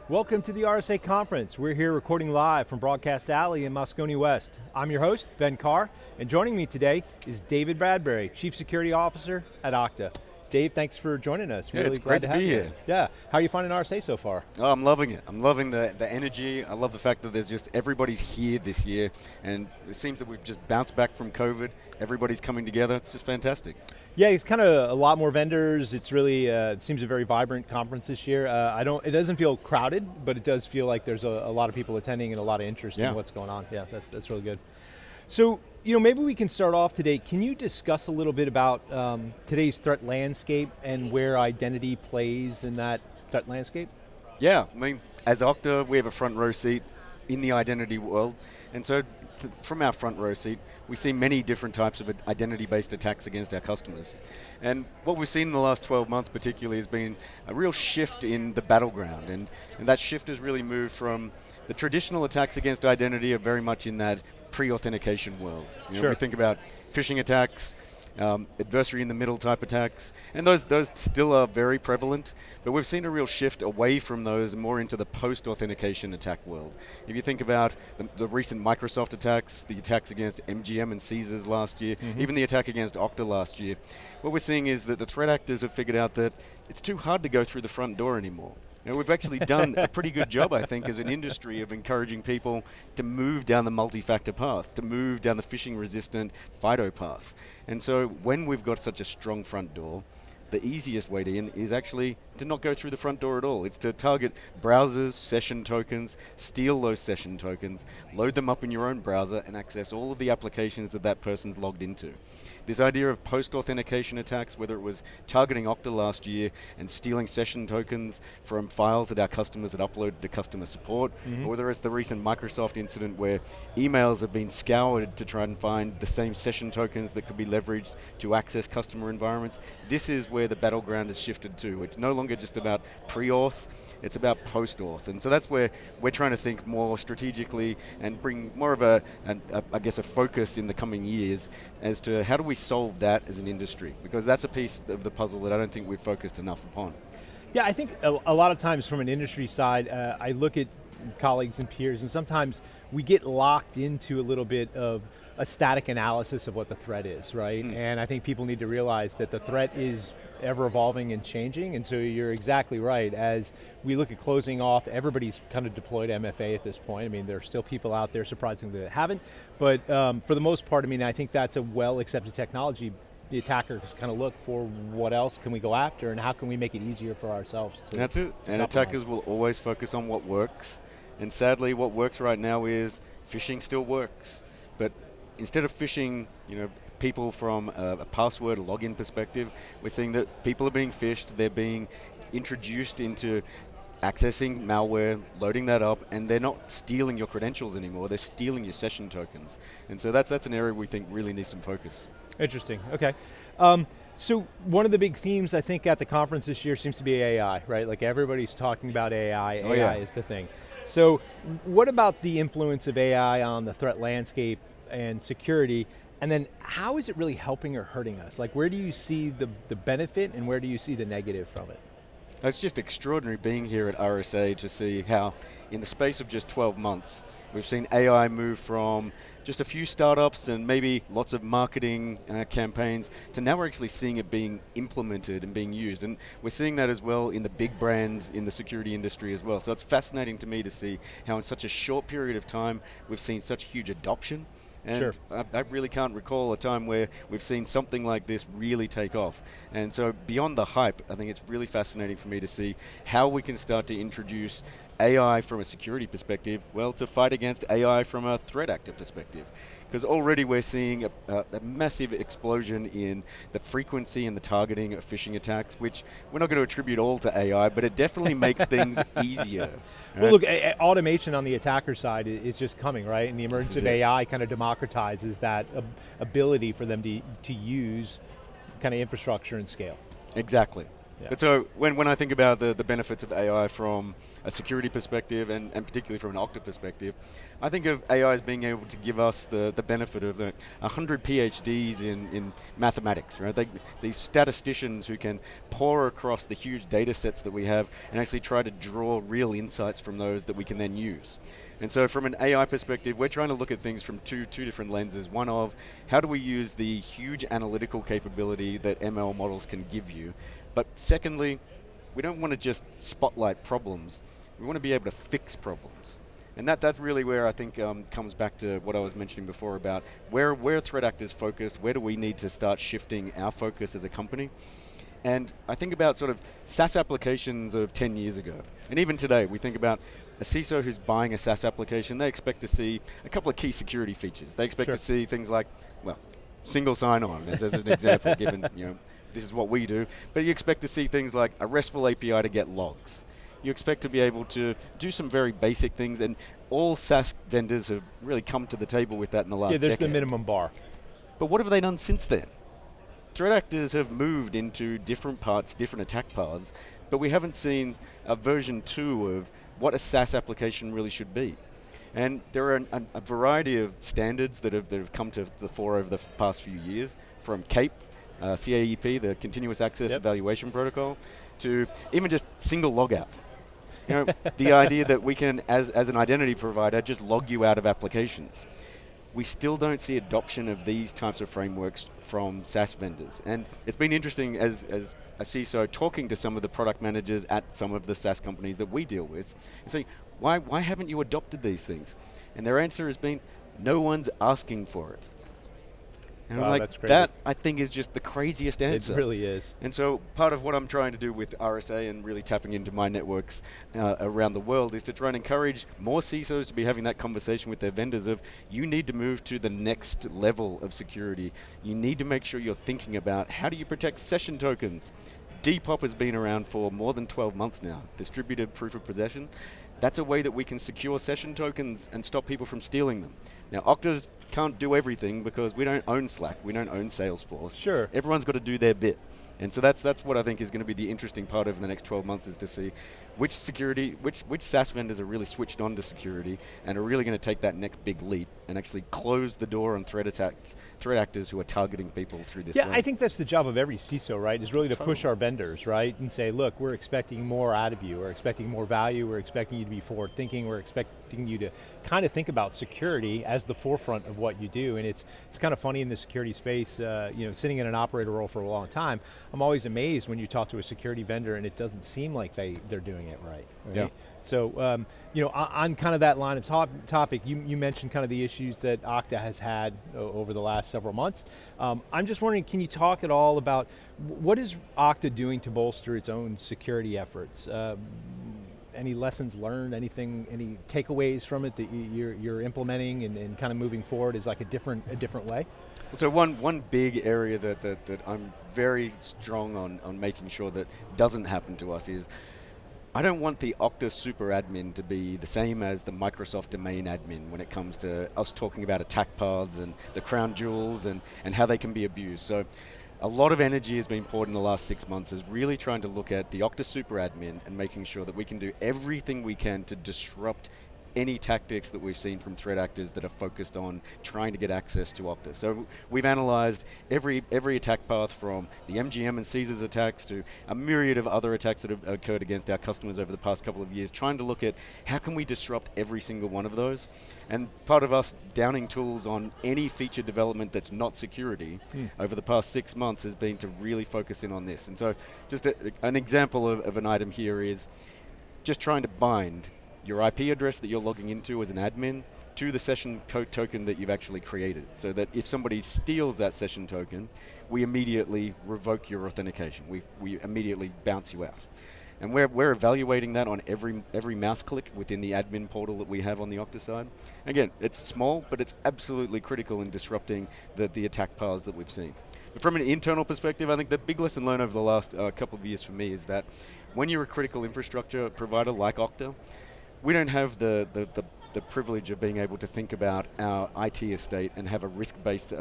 Welcome to the RSA Conference. We're here recording live from Broadcast Alley in Moscone West. I'm your host, Ben Carr, and joining me today is David Bradbury, Chief Security Officer at Okta. Dave, thanks for joining us. Yeah, really it's glad great to be here. Yeah, how are you finding RSA so far? Oh, I'm loving it. I'm loving the energy. I love the fact that there's just everybody's here this year, and it seems that we've just bounced back from COVID. Everybody's coming together. It's just fantastic. Yeah, it's kind of a lot more vendors. It's really seems a very vibrant conference this year. It doesn't feel crowded, but it does feel like there's a lot of people attending and a lot of interest in what's going on. Yeah, that's really good. So, maybe we can start off today. Can you discuss a little bit about today's threat landscape and where identity plays in that threat landscape? Yeah, I mean, as Okta, we have a front row seat in the identity world, and so from our front row seat, we see many different types of identity-based attacks against our customers. And what we've seen in the last 12 months particularly has been a real shift in the battleground, and that shift has really moved from the traditional attacks against identity are very much in that pre-authentication world. We think about phishing attacks, adversary in the middle type attacks, and those still are very prevalent, but we've seen a real shift away from those and more into the post-authentication attack world. If you think about the recent Microsoft attacks, the attacks against MGM and Caesars last year, even the attack against Okta last year, what we're seeing is that the threat actors have figured out that it's too hard to go through the front door anymore. We've actually done a pretty good job, I think, as an industry of encouraging people to move down the multi-factor path, to move down the phishing-resistant FIDO path. And so when we've got such a strong front door, the easiest way to in is actually to not go through the front door at all. It's to target browsers, session tokens, steal those session tokens, load them up in your own browser, and access all of the applications that person's logged into. This idea of post-authentication attacks, whether it was targeting Okta last year and stealing session tokens from files that our customers had uploaded to customer support, or whether it's the recent Microsoft incident where emails have been scoured to try and find the same session tokens that could be leveraged to access customer environments, this is where the battleground has shifted to. It's no longer just about pre-auth, it's about post-auth. And so that's where we're trying to think more strategically and bring more of a focus in the coming years as to how do we solve that as an industry, because that's a piece of the puzzle that I don't think we've focused enough upon. Yeah, I think a lot of times from an industry side, I look at colleagues and peers, and sometimes we get locked into a little bit of a static analysis of what the threat is, right? And I think people need to realize that the threat is ever evolving and changing, and so you're exactly right. As we look at closing off, everybody's kind of deployed MFA at this point. I mean, there are still people out there, surprisingly, that haven't, but for the most part, I mean, I think that's a well-accepted technology. The attackers kind of look for what else can we go after and how can we make it easier for ourselves. That's it, and attackers will always focus on what works, and sadly what works right now is phishing still works, but instead of phishing, people from a password login perspective, we're seeing that people are being phished, they're being introduced into accessing malware, loading that up, and they're not stealing your credentials anymore, they're stealing your session tokens. And so that's an area we think really needs some focus. Interesting, okay. So one of the big themes I think at the conference this year seems to be AI, right? Like everybody's talking about AI, AI is the thing. So what about the influence of AI on the threat landscape and security, and then how is it really helping or hurting us? Like where do you see the benefit and where do you see the negative from it? It's just extraordinary being here at RSA to see how in the space of just 12 months, we've seen AI move from just a few startups and maybe lots of marketing campaigns to now we're actually seeing it being implemented and being used. And we're seeing that as well in the big brands in the security industry as well. So it's fascinating to me to see how in such a short period of time, we've seen such huge adoption. And I really can't recall a time where we've seen something like this really take off. And so beyond the hype, I think it's really fascinating for me to see how we can start to introduce AI from a security perspective, well, to fight against AI from a threat actor perspective. Because already we're seeing a massive explosion in the frequency and the targeting of phishing attacks, which we're not going to attribute all to AI, but it definitely makes things easier. Right? Well, look, automation on the attacker side is just coming, right? And the emergence of AI kind of democratizes that ability for them to use kind of infrastructure and scale. Exactly. Yeah. But so when I think about the benefits of AI from a security perspective and particularly from an Okta perspective, I think of AI as being able to give us the benefit of 100 PhDs in mathematics, right? These statisticians who can pore across the huge data sets that we have and actually try to draw real insights from those that we can then use. And so from an AI perspective, we're trying to look at things from two different lenses. One of, how do we use the huge analytical capability that ML models can give you? But secondly, we don't want to just spotlight problems. We want to be able to fix problems. And that's really where I think comes back to what I was mentioning before about where threat actors focus, where do we need to start shifting our focus as a company. And I think about sort of SaaS applications of 10 years ago. And even today, we think about a CISO who's buying a SaaS application, they expect to see a couple of key security features. They expect to see things like, well, single sign-on, as an example, given, this is what we do. But you expect to see things like a RESTful API to get logs. You expect to be able to do some very basic things, and all SaaS vendors have really come to the table with that in the last decade. Yeah, there's the minimum bar. But what have they done since then? Threat actors have moved into different parts, different attack paths, but we haven't seen a version 2 of what a SaaS application really should be. And there are a variety of standards that have come to the fore over the past few years, from CAPE, CAEP, the Continuous Access Evaluation Protocol, to even just single logout. The idea that we can, as an identity provider, just log you out of applications. We still don't see adoption of these types of frameworks from SaaS vendors. And it's been interesting as a CISO talking to some of the product managers at some of the SaaS companies that we deal with and saying, why haven't you adopted these things? And their answer has been, no one's asking for it. And I'm like, that I think is just the craziest answer. It really is. And so part of what I'm trying to do with RSA and really tapping into my networks around the world is to try and encourage more CISOs to be having that conversation with their vendors of, you need to move to the next level of security. You need to make sure you're thinking about, how do you protect session tokens? Depop has been around for more than 12 months now, distributed proof of possession. That's a way that we can secure session tokens and stop people from stealing them. Now, Okta's can't do everything because we don't own Slack, we don't own Salesforce. Sure. Everyone's got to do their bit. And so that's what I think is going to be the interesting part over the next 12 months, is to see which SaaS vendors are really switched on to security and are really going to take that next big leap and actually close the door on threat actors who are targeting people through this. Yeah, I think that's the job of every CISO, right? Is really to push our vendors, right? And say, look, we're expecting more out of you. We're expecting more value. We're expecting you to be forward thinking. We're expecting you to kind of think about security as the forefront of what you do. And it's kind of funny in the security space, sitting in an operator role for a long time, I'm always amazed when you talk to a security vendor and it doesn't seem like they're doing it right. Yeah. So, on kind of that line of topic, you mentioned kind of the issues that Okta has had over the last several months. I'm just wondering, can you talk at all about what is Okta doing to bolster its own security efforts? Any lessons learned, any takeaways from it that you're implementing and kind of moving forward is like a different way? So one big area that I'm very strong on making sure that doesn't happen to us is, I don't want the Okta super admin to be the same as the Microsoft domain admin when it comes to us talking about attack paths and the crown jewels and how they can be abused. So a lot of energy has been poured in the last 6 months is really trying to look at the Okta super admin and making sure that we can do everything we can to disrupt any tactics that we've seen from threat actors that are focused on trying to get access to Okta. So we've analyzed every attack path, from the MGM and Caesars attacks to a myriad of other attacks that have occurred against our customers over the past couple of years, trying to look at how can we disrupt every single one of those. And part of us downing tools on any feature development that's not security over the past 6 months has been to really focus in on this. And so just an example of an item here is just trying to bind your IP address that you're logging into as an admin to the session token that you've actually created, so that if somebody steals that session token, we immediately revoke your authentication. We immediately bounce you out. And we're evaluating that on every mouse click within the admin portal that we have on the Okta side. Again, it's small, but it's absolutely critical in disrupting the attack paths that we've seen. But from an internal perspective, I think the big lesson learned over the last couple of years for me is that when you're a critical infrastructure provider like Okta, we don't have the privilege of being able to think about our IT estate and have a risk-based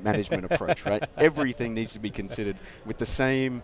management approach, right? Everything needs to be considered with the same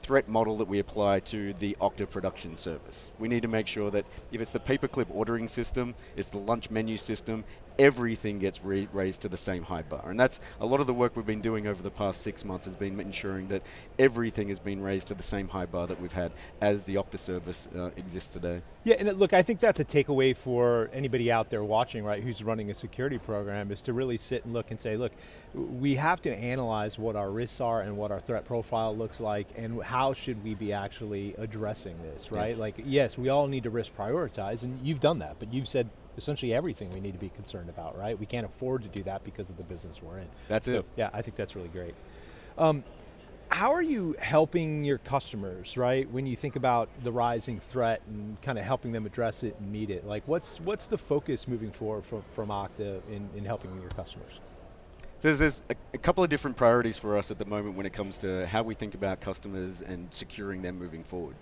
threat model that we apply to the Okta production service. We need to make sure that if it's the paperclip ordering system, it's the lunch menu system, everything gets raised to the same high bar. And that's a lot of the work we've been doing over the past 6 months has been ensuring that everything has been raised to the same high bar that we've had as the Okta service exists today. Yeah, and look, I think that's a takeaway for anybody out there watching, right, who's running a security program, is to really sit and look and say, look, we have to analyze what our risks are and what our threat profile looks like, and how should we be actually addressing this, right? Yeah. Like, yes, we all need to risk prioritize, and you've done that, but you've said essentially everything we need to be concerned about, right? We can't afford to do that because of the business we're in. That's it. Yeah, I think that's really great. How are you helping your customers, right? When you think about the rising threat and kind of helping them address it and meet it, like what's the focus moving forward from Okta in helping your customers? So there's a couple of different priorities for us at the moment when it comes to how we think about customers and securing them moving forward.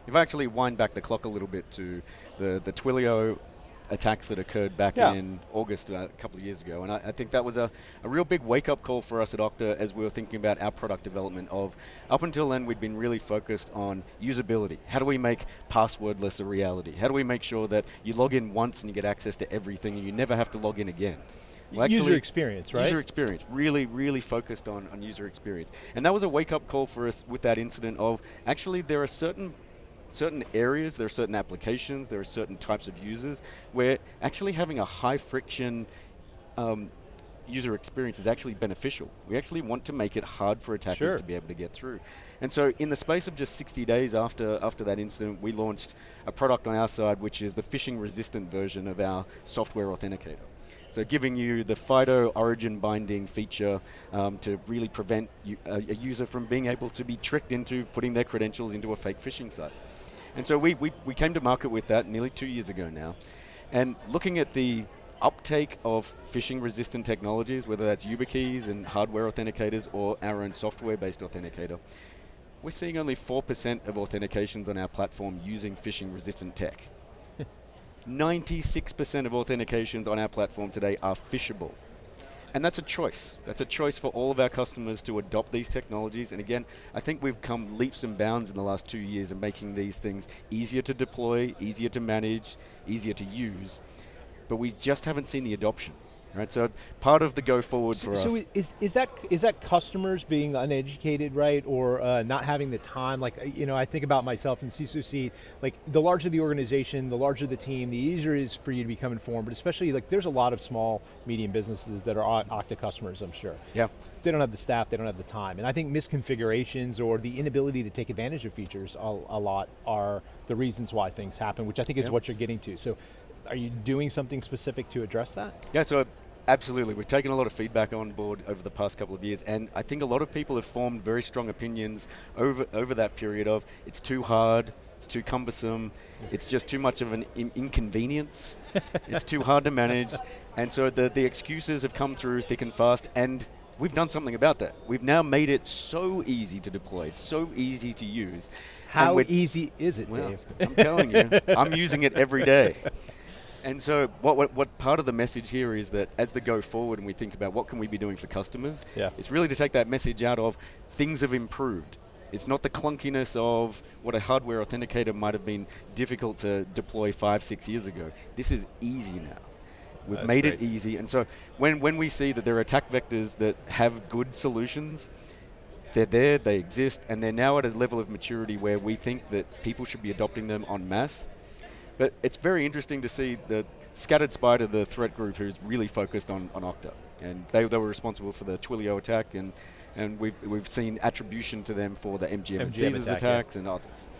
If I actually wind back the clock a little bit to the Twilio attacks that occurred back in August a couple of years ago, and I think that was a real big wake-up call for us at Okta as we were thinking about our product development of, up until then we'd been really focused on usability. How do we make passwordless a reality? How do we make sure that you log in once and you get access to everything and you never have to log in again? Well, user experience, right? User experience, really, really focused on user experience. And that was a wake-up call for us with that incident of, actually there are certain areas, there are certain applications, there are certain types of users where actually having a high friction user experience is actually beneficial. We actually want to make it hard for attackers to be able to get through. And so in the space of just 60 days after that incident, we launched a product on our side which is the phishing resistant version of our software authenticator. So giving you the FIDO origin binding feature to really prevent a user from being able to be tricked into putting their credentials into a fake phishing site. And so we came to market with that nearly 2 years ago now. And looking at the uptake of phishing resistant technologies, whether that's YubiKeys and hardware authenticators or our own software based authenticator, we're seeing only 4% of authentications on our platform using phishing resistant tech. 96% of authentications on our platform today are phishable. And that's a choice. That's a choice for all of our customers to adopt these technologies. And again, I think we've come leaps and bounds in the last 2 years in making these things easier to deploy, easier to manage, easier to use. But we just haven't seen the adoption. Right, so part of the go forward for us. So is that customers being uneducated, right, or not having the time? Like, I think about myself in CISO seat. Like, the larger the organization, the larger the team, the easier it is for you to become informed. But especially, like, there's a lot of small, medium businesses that are Okta customers, I'm sure. Yeah. They don't have the staff, they don't have the time, and I think misconfigurations or the inability to take advantage of features a lot are the reasons why things happen, which I think is what you're getting to. So, are you doing something specific to address that? Yeah. So. Absolutely, we've taken a lot of feedback on board over the past couple of years, and I think a lot of people have formed very strong opinions over that period of, it's too hard, it's too cumbersome, it's just too much of an inconvenience, it's too hard to manage, and so the excuses have come through thick and fast, and we've done something about that. We've now made it so easy to deploy, so easy to use. How easy is it, Dave? I'm telling you, I'm using it every day. And so what part of the message here is that as the go forward and we think about what can we be doing for customers, it's really to take that message out of things have improved. It's not the clunkiness of what a hardware authenticator might have been difficult to deploy 5-6 years ago. This is easy now. We've made it easy. And so when we see that there are attack vectors that have good solutions, they're there, they exist, and they're now at a level of maturity where we think that people should be adopting them en masse. But it's very interesting to see the Scattered Spider, the threat group who's really focused on Okta. And they were responsible for the Twilio attack, and we've seen attribution to them for the MGM and Caesars attacks and others.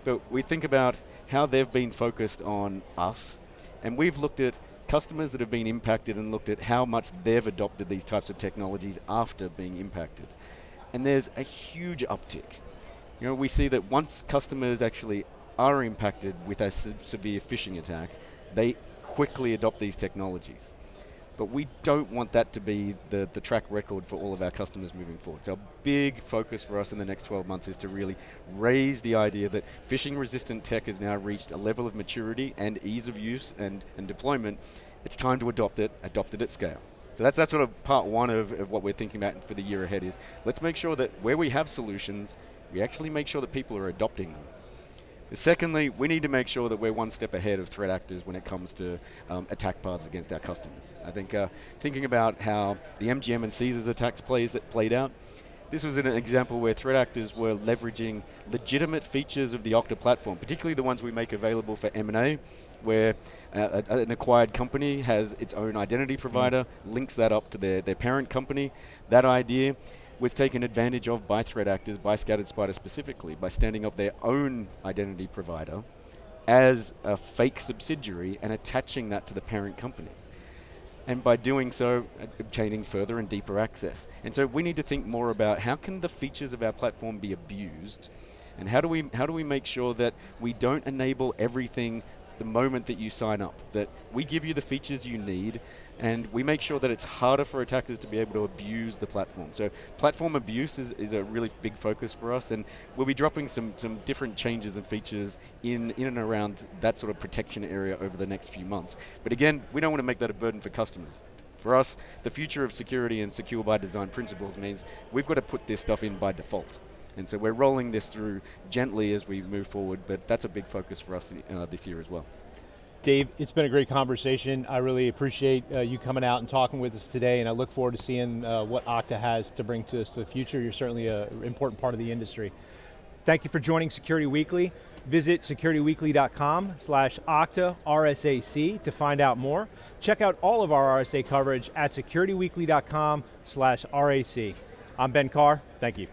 But we think about how they've been focused on us, and we've looked at customers that have been impacted and looked at how much they've adopted these types of technologies after being impacted. And there's a huge uptick. We see that once customers actually are impacted with a severe phishing attack, they quickly adopt these technologies. But we don't want that to be the track record for all of our customers moving forward. So a big focus for us in the next 12 months is to really raise the idea that phishing resistant tech has now reached a level of maturity and ease of use and deployment. It's time to adopt it at scale. So that's sort of part one of what we're thinking about for the year ahead is, let's make sure that where we have solutions, we actually make sure that people are adopting them. Secondly, we need to make sure that we're one step ahead of threat actors when it comes to attack paths against our customers. I think thinking about how the MGM and Caesars attacks played out, this was an example where threat actors were leveraging legitimate features of the Okta platform, particularly the ones we make available for M&A, where an acquired company has its own identity provider, links that up to their parent company. That idea was taken advantage of by threat actors, by Scattered Spider specifically, by standing up their own identity provider as a fake subsidiary and attaching that to the parent company. And by doing so, obtaining further and deeper access. And so we need to think more about how can the features of our platform be abused, and how do we make sure that we don't enable everything the moment that you sign up, that we give you the features you need, and we make sure that it's harder for attackers to be able to abuse the platform. So platform abuse is a really big focus for us, and we'll be dropping some different changes and features in and around that sort of protection area over the next few months. But again, we don't want to make that a burden for customers. For us, the future of security and secure by design principles means we've got to put this stuff in by default. And so we're rolling this through gently as we move forward, but that's a big focus for us this year as well. Dave, it's been a great conversation. I really appreciate you coming out and talking with us today, and I look forward to seeing what Okta has to bring to us to the future. You're certainly an important part of the industry. Thank you for joining Security Weekly. Visit securityweekly.com/Okta RSAC to find out more. Check out all of our RSA coverage at securityweekly.com/RAC. I'm Ben Carr, thank you.